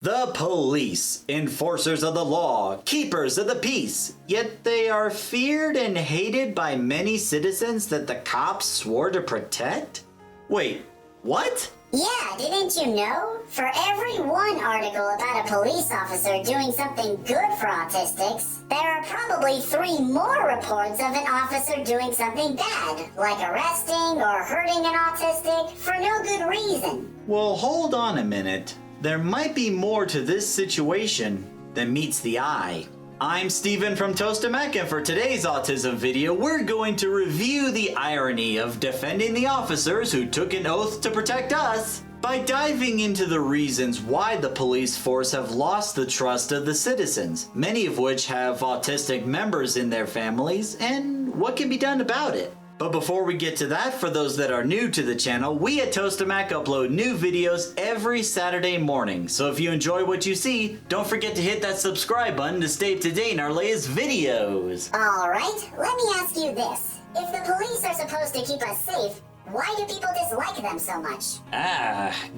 The police, enforcers of the law, keepers of the peace, yet they are feared and hated by many citizens that the cops swore to protect? Wait, what? Yeah, didn't you know? For every one article about a police officer doing something good for autistics, there are probably 3 more reports of an officer doing something bad, like arresting or hurting an autistic for no good reason. Well, hold on a minute. There might be more to this situation than meets the eye. I'm Steven from Tostemac, and for today's autism video, we're going to review the irony of defending the officers who took an oath to protect us by diving into the reasons why the police force have lost the trust of the citizens, many of which have autistic members in their families, and what can be done about it. But before we get to that, for those that are new to the channel, we at Tostemac upload new videos every Saturday morning. So if you enjoy what you see, don't forget to hit that subscribe button to stay up to date in our latest videos. Alright, let me ask you this. If the police are supposed to keep us safe, why do people dislike them so much?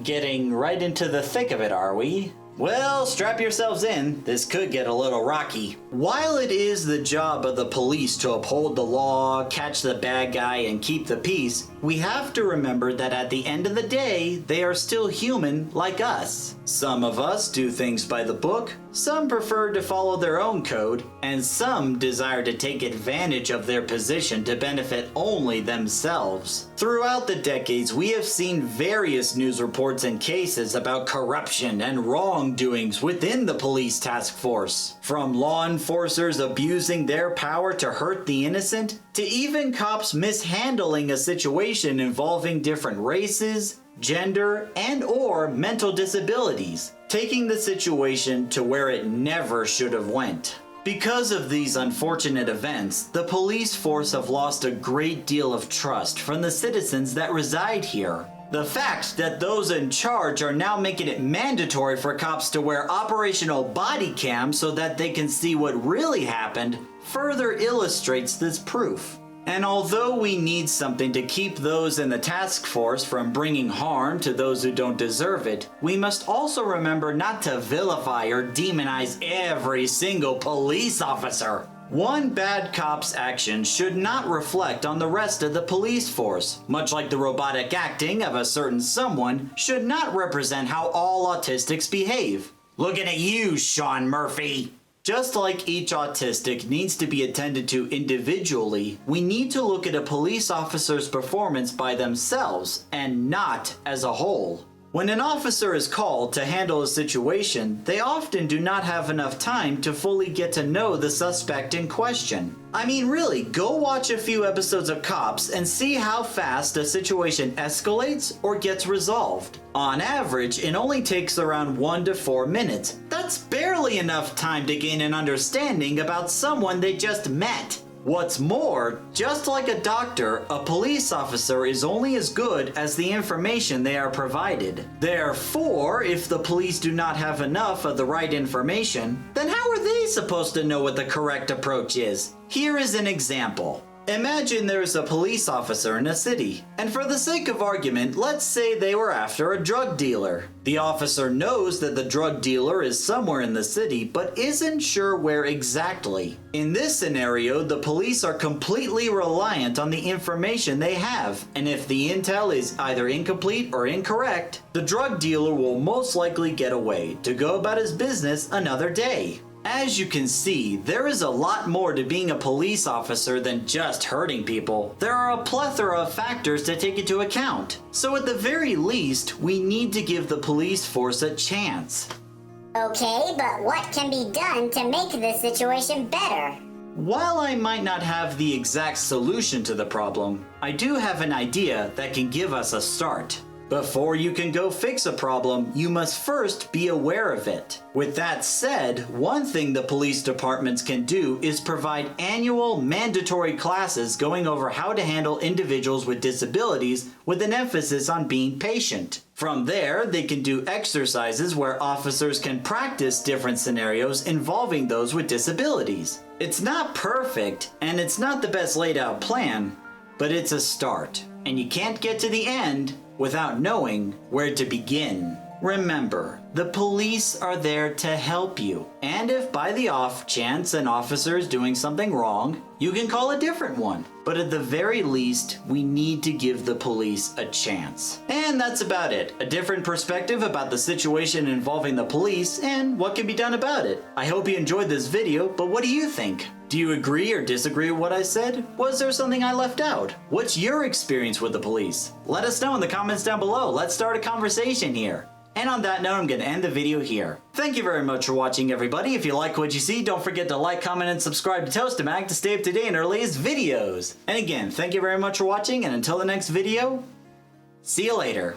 Getting right into the thick of it, are we? Well, strap yourselves in. This could get a little rocky. While it is the job of the police to uphold the law, catch the bad guy, and keep the peace, we have to remember that at the end of the day, they are still human like us. Some of us do things by the book, some prefer to follow their own code, and some desire to take advantage of their position to benefit only themselves. Throughout the decades, we have seen various news reports and cases about corruption and wrongdoings within the police task force. From law enforcers abusing their power to hurt the innocent, to even cops mishandling a situation involving different races, gender, and/or mental disabilities, taking the situation to where it never should have went. Because of these unfortunate events, the police force have lost a great deal of trust from the citizens that reside here. The fact that those in charge are now making it mandatory for cops to wear operational body cams so that they can see what really happened further illustrates this proof. And although we need something to keep those in the task force from bringing harm to those who don't deserve it, we must also remember not to vilify or demonize every single police officer. One bad cop's action should not reflect on the rest of the police force, much like the robotic acting of a certain someone should not represent how all autistics behave. Looking at you, Sean Murphy! Just like each autistic needs to be attended to individually, we need to look at a police officer's performance by themselves and not as a whole. When an officer is called to handle a situation, they often do not have enough time to fully get to know the suspect in question. I mean, really, go watch a few episodes of Cops and see how fast a situation escalates or gets resolved. On average, it only takes around 1 to 4 minutes. That's barely enough time to gain an understanding about someone they just met. What's more, just like a doctor, a police officer is only as good as the information they are provided. Therefore, if the police do not have enough of the right information, then how are they supposed to know what the correct approach is? Here is an example. Imagine there's a police officer in a city, and for the sake of argument, let's say they were after a drug dealer. The officer knows that the drug dealer is somewhere in the city, but isn't sure where exactly. In this scenario, the police are completely reliant on the information they have, and if the intel is either incomplete or incorrect, the drug dealer will most likely get away to go about his business another day. As you can see, there is a lot more to being a police officer than just hurting people. There are a plethora of factors to take into account. So at the very least, we need to give the police force a chance. Okay, but what can be done to make this situation better? While I might not have the exact solution to the problem, I do have an idea that can give us a start. Before you can go fix a problem, you must first be aware of it. With that said, one thing the police departments can do is provide annual mandatory classes going over how to handle individuals with disabilities with an emphasis on being patient. From there, they can do exercises where officers can practice different scenarios involving those with disabilities. It's not perfect, and it's not the best laid out plan, but it's a start. And you can't get to the end without knowing where to begin. Remember, the police are there to help you. And if by the off chance an officer is doing something wrong, you can call a different one. But at the very least, we need to give the police a chance. And that's about it. A different perspective about the situation involving the police and what can be done about it. I hope you enjoyed this video, but what do you think? Do you agree or disagree with what I said? Was there something I left out? What's your experience with the police? Let us know in the comments down below. Let's start a conversation here. And on that note, I'm going to end the video here. Thank you very much for watching, everybody. If you like what you see, don't forget to like, comment, and subscribe to Tostemac to stay up to date on our latest videos. And again, thank you very much for watching, and until the next video, see you later.